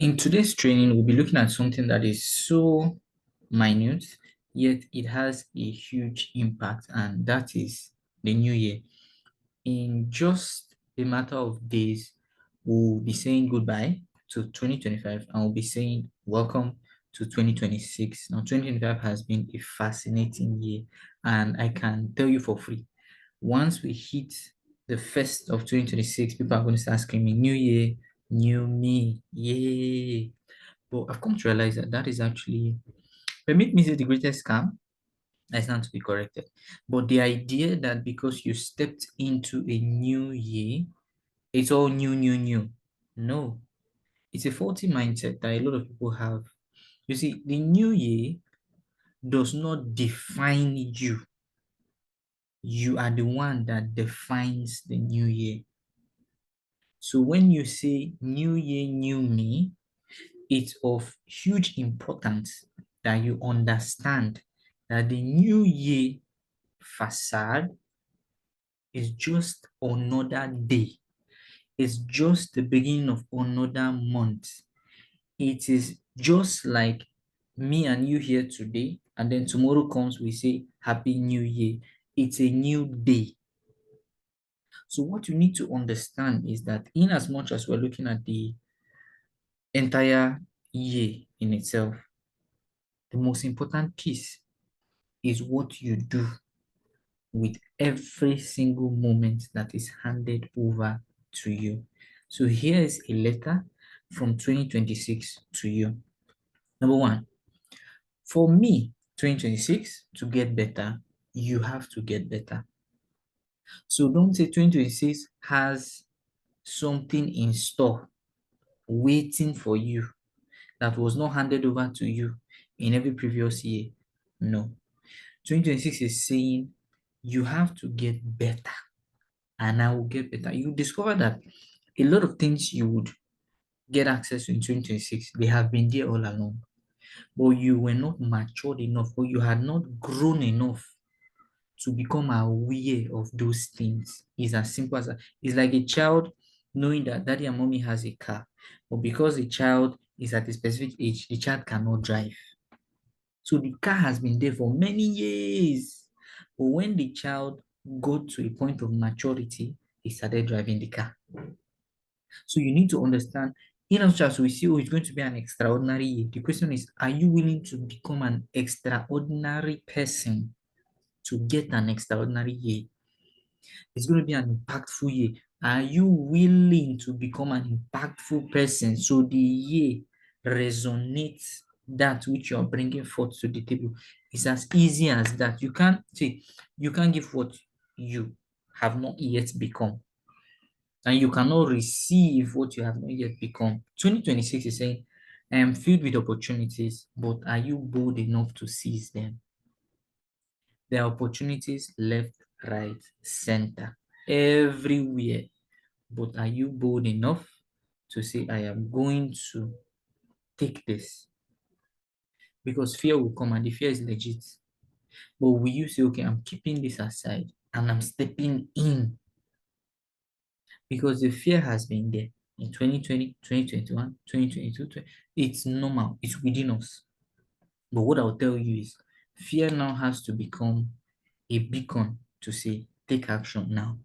In today's training, we'll be looking at something that is so minute, yet it has a huge impact, and that is the new year. In just a matter of days, we'll be saying goodbye to 2025 and we'll be saying welcome to 2026. Now, 2025 has been a fascinating year, and I can tell you for free, once we hit the first of 2026, people are going to start screaming, New Year, New Me, yay. But I've come to realize that that is actually, permit me to say, the greatest scam. That's not to be corrected. But the idea that because you stepped into a new year, it's all new, new, new. No, it's a faulty mindset that a lot of people have. You see, the new year does not define you. You are the one that defines the new year. So when you say new year, new me, it's of huge importance that you understand that the new year facade is just another day. It's just the beginning of another month. It is just like me and you here today, and then tomorrow comes, we say Happy New Year. It's a new day. So what you need to understand is that in as much as we're looking at the entire year in itself, the most important piece is what you do with every single moment that is handed over to you. So here is a letter from 2026 to you. Number one, for me, 2026, to get better, you have to get better. So don't say 2026 has something in store waiting for you that was not handed over to you in every previous year. No. 2026 is saying you have to get better, and I will get better. You discover that a lot of things you would get access to in 2026, they have been there all along, but you were not matured enough, or you had not grown enough to become aware of those things. It's as simple as that. It's like a child knowing that daddy and mommy has a car, but because the child is at a specific age, the child cannot drive. So the car has been there for many years. But when the child got to a point of maturity, he started driving the car. So you need to understand, in as much as we see, oh, it's going to be an extraordinary year. The question is, are you willing to become an extraordinary person to get an extraordinary year? It's going to be an impactful year. Are you willing to become an impactful person so the year resonates that which you're bringing forth to the table? It's as easy as that. You can't say, you can't give what you have not yet become, and you cannot receive what you have not yet become. 2026 is saying, I am filled with opportunities, but are you bold enough to seize them? There are opportunities left, right, center, everywhere. But are you bold enough to say, I am going to take this? Because fear will come, and the fear is legit. But will you say, okay, I'm keeping this aside and I'm stepping in? Because the fear has been there in 2020, 2021, 2022. It's normal, it's within us. But what I'll tell you is, fear now has to become a beacon to say, take action now.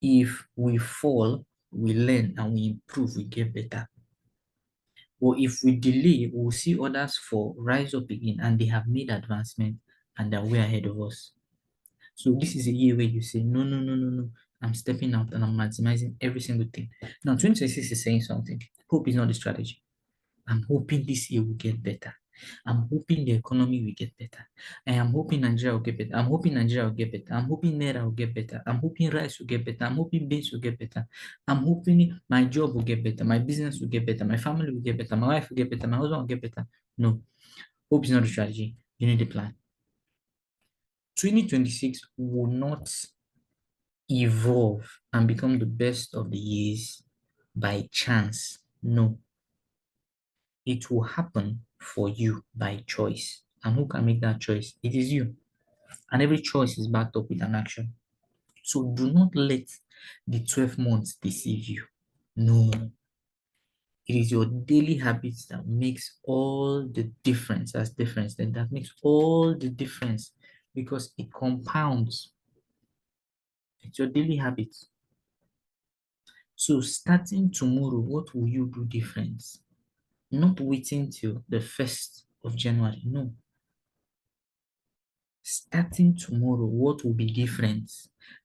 If we fall, we learn and we improve, we get better. But if we delay, we'll see others fall, rise up again, and they have made advancement and they're way ahead of us. So this is a year where you say, no, no, no, no, no. I'm stepping out and I'm maximizing every single thing. Now, 2026 is saying something. Hope is not the strategy. I'm hoping this year will get better. I'm hoping the economy will get better. I am hoping Nigeria will get better. I'm hoping Nigeria will get better. I'm hoping Naira will get better. I'm hoping rice will get better. I'm hoping beans will get better. I'm hoping my job will get better. My business will get better. My family will get better. My wife will get better. My husband will get better. No. Hope is not the strategy. You need a plan. 2026 will not evolve and become the best of the years by chance. No. It will happen for you by choice. And who can make that choice? It is you. And every choice is backed up with an action. So do not let the 12 months deceive you. No. It is your daily habits that makes all the difference. That's difference. Then that makes all the difference because it compounds. It's your daily habits. So starting tomorrow, what will you do different? Not waiting till the 1st of January. No. Starting tomorrow, what will be different?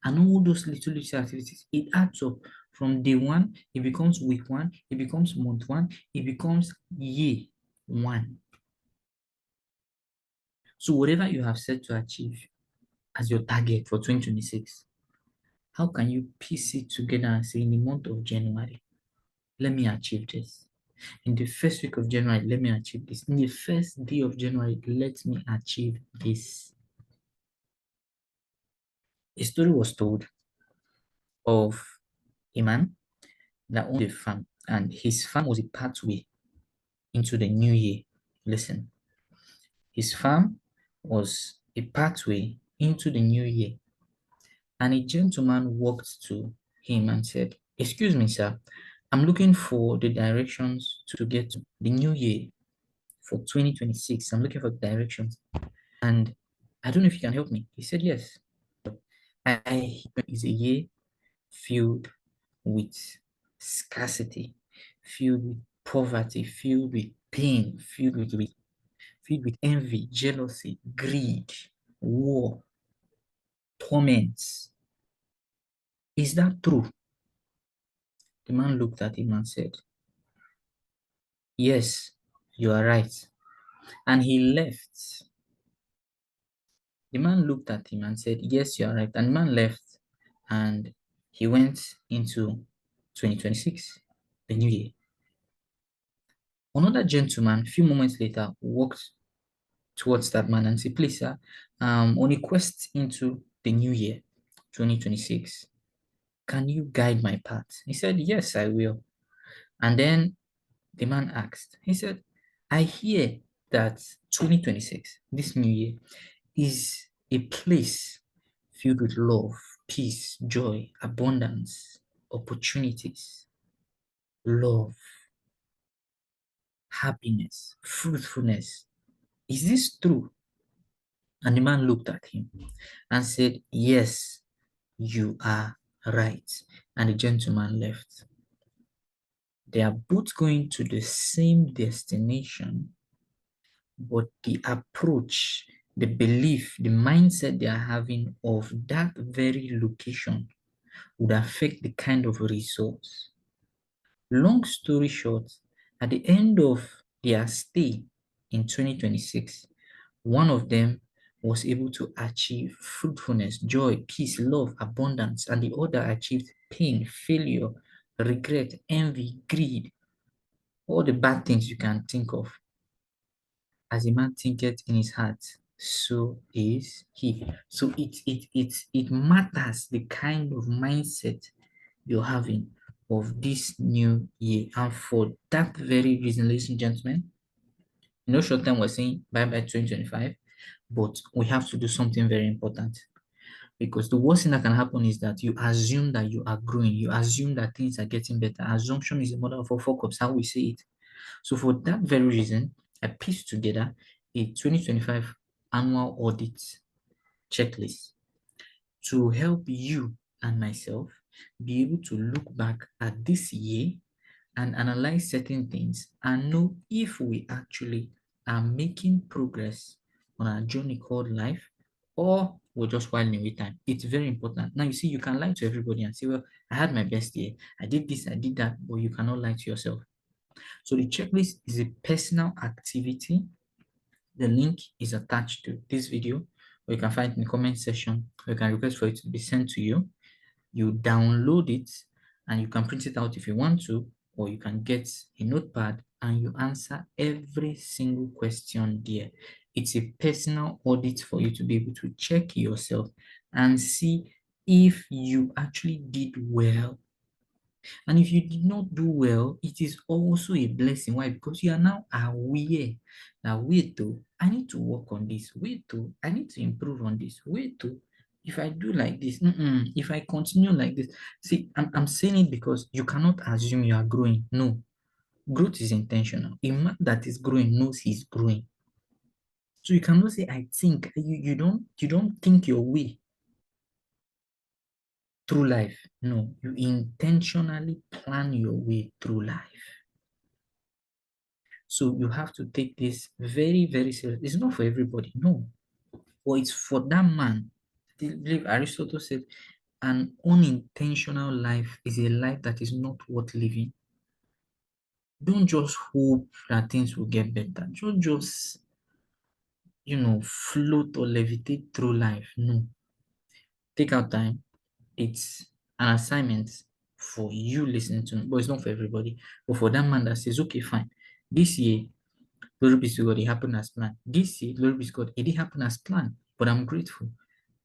And all those little activities, it adds up. From day one, it becomes week one, it becomes month one, it becomes year one. So whatever you have set to achieve as your target for 2026, how can you piece it together and say in the month of January, let me achieve this. In the first week of January, let me achieve this. In the first day of January, let me achieve this. A story was told of a man that owned a farm, and his farm was a pathway into the new year. Listen, his farm was a pathway into the new year, and a gentleman walked to him and said, "Excuse me, sir, I'm looking for the directions to get to the new year for 2026. I'm looking for directions, and I don't know if you can help me." He said, "Yes. I is a year filled with scarcity, filled with poverty, filled with pain, filled with envy, jealousy, greed, war, torments. Is that true?" The man looked at him and said, "Yes, you are right." And he left. The man looked at him and said, "Yes, you are right." And the man left and he went into 2026, the new year. Another gentleman, a few moments later, walked towards that man and said, "Please, sir, on a quest into the new year, 2026, can you guide my path?" He said, "Yes, I will." And then the man asked, he said, "I hear that 2026, this new year, is a place filled with love, peace, joy, abundance, opportunities, love, happiness, fruitfulness. Is this true?" And the man looked at him and said, "Yes, you are right." And the gentleman left. They are both going to the same destination, but the approach, the belief, the mindset they are having of that very location would affect the kind of results. Long story short, at the end of their stay in 2026, one of them was able to achieve fruitfulness, joy, peace, love, abundance, and the other achieved pain, failure, regret, envy, greed, all the bad things you can think of. As a man thinketh in his heart, so is he. So it matters the kind of mindset you're having of this new year. And for that very reason, ladies and gentlemen, short term we're saying bye bye 2025, but we have to do something very important. Because the worst thing that can happen is that you assume that you are growing, you assume that things are getting better. Assumption is the mother of all fuck ups, how we say it. So for that very reason, I pieced together a 2025 annual audit checklist to help you and myself be able to look back at this year and analyze certain things and know if we actually are making progress on our journey called life or we're just whiling away time. It's very important. Now, you see, you can lie to everybody and say, "Well, I had my best year. I did this, I did that," but you cannot lie to yourself. So the checklist is a personal activity. The link is attached to this video, or you can find it in the comment section, or you can request for it to be sent to you. You download it and you can print it out if you want to, or you can get a notepad and you answer every single question there. It's a personal audit for you to be able to check yourself and see if you actually did well. And if you did not do well, it is also a blessing. Why? Because you are now aware that, wait, though, I need to work on this. Wait, though, I need to improve on this. Wait, though, if I do like this, if I continue like this. See, I'm saying it because you cannot assume you are growing. No. Growth is intentional. A man that is growing knows he's growing. So you cannot say, I think. You don't think your way through life. No, you intentionally plan your way through life. So you have to take this very, very serious. It's not for everybody, no. But it's for that man. I believe Aristotle said, an unintentional life is a life that is not worth living. Don't just hope that things will get better. Don't just, float or levitate through life. No. Take out time. It's an assignment for you listening to me, but it's not for everybody. But for that man that says, okay, fine. This year, glory be to God, it happened as planned. This year, glory be to God, it didn't happen as planned, but I'm grateful.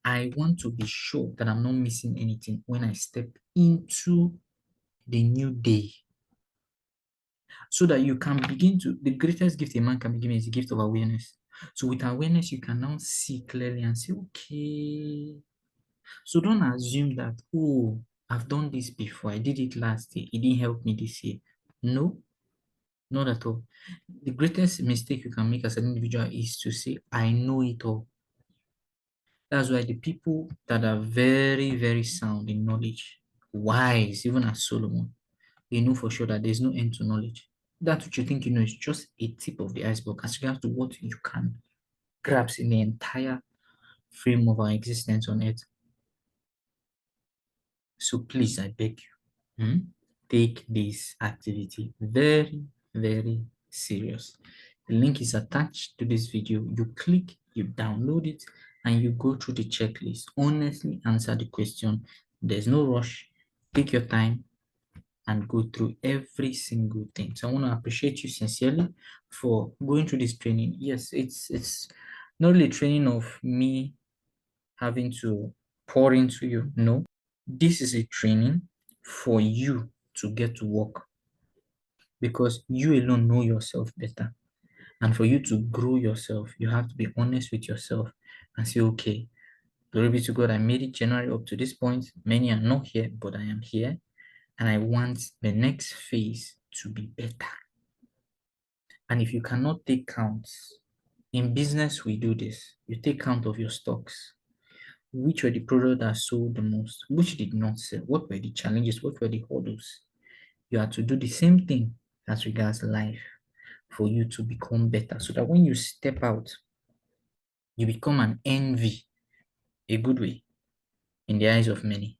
I want to be sure that I'm not missing anything when I step into the new day, so that you can begin to, the greatest gift a man can be given is the gift of awareness. So with awareness, you can now see clearly and say, okay. So don't assume that, oh, I've done this before. I did it last year. It didn't help me this year. No, not at all. The greatest mistake you can make as an individual is to say, I know it all. That's why the people that are very, very sound in knowledge, wise, even as Solomon, they know for sure that there's no end to knowledge. That which you think you know is just a tip of the iceberg as regards to what you can grasp in the entire frame of our existence on earth. So please, I beg you, take this activity very, very serious. The link is attached to this video. You click, you download it, and you go through the checklist. Honestly, answer the question. There's no rush. Take your time and go through every single thing. So I want to appreciate you sincerely for going through this training. Yes, it's not really training of me having to pour into you. No, this is a training for you to get to work, because you alone know yourself better. And for you to grow yourself, you have to be honest with yourself and say, okay, glory be to God, I made it January up to this point. Many are not here, but I am here. And I want the next phase to be better. And if you cannot take counts, in business, we do this. You take count of your stocks. Which were the products that sold the most? Which did not sell? What were the challenges? What were the hurdles? You have to do the same thing as regards life for you to become better, so that when you step out, you become an envy, a good way, in the eyes of many.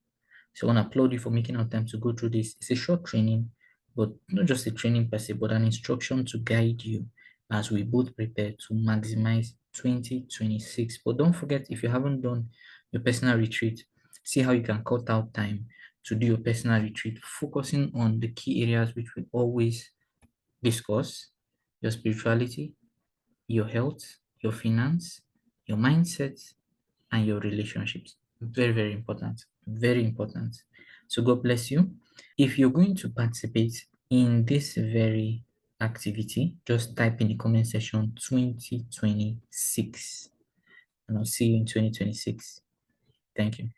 So I want to applaud you for making out time to go through this. It's a short training, but not just a training per se, but an instruction to guide you as we both prepare to maximize 2026. But don't forget, if you haven't done your personal retreat, see how you can cut out time to do your personal retreat, focusing on the key areas which we always discuss: your spirituality, your health, your finance, your mindset, and your relationships. Very, very important. Very important. So God bless you. If you're going to participate in this very activity, just type in the comment section 2026, and I'll see you in 2026. Thank you.